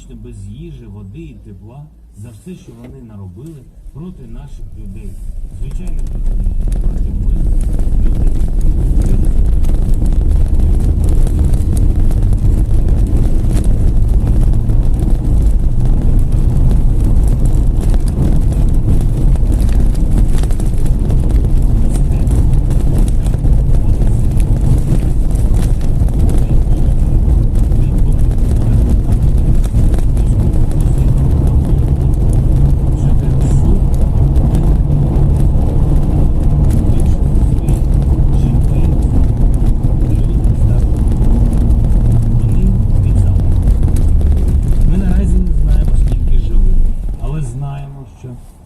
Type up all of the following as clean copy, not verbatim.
практично без їжі, води і тепла за все, що вони наробили проти наших людей. Звичайно, проти мирних людей.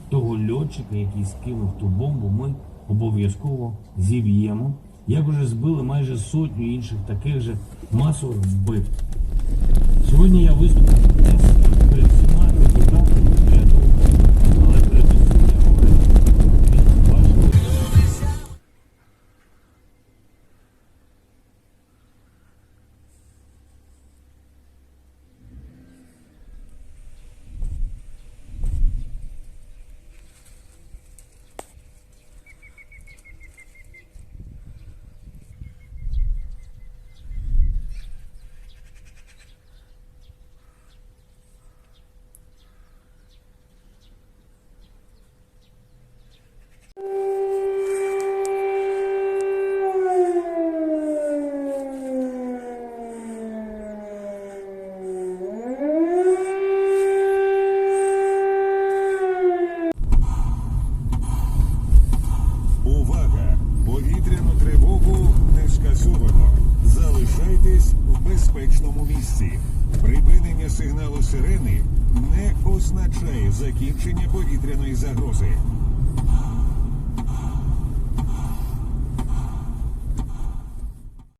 Того льотчика, який скинув ту бомбу, ми обов'язково зіб'ємо. Як уже збили майже сотню інших таких же масових вбивств. Сьогодні я виступлю перед всіма депутатами уряду, але перед усім я говорю від вашого. Увага! Повітряну тривогу не скасовано. Залишайтесь в безпечному місці. Припинення сигналу сирени не означає закінчення повітряної загрози.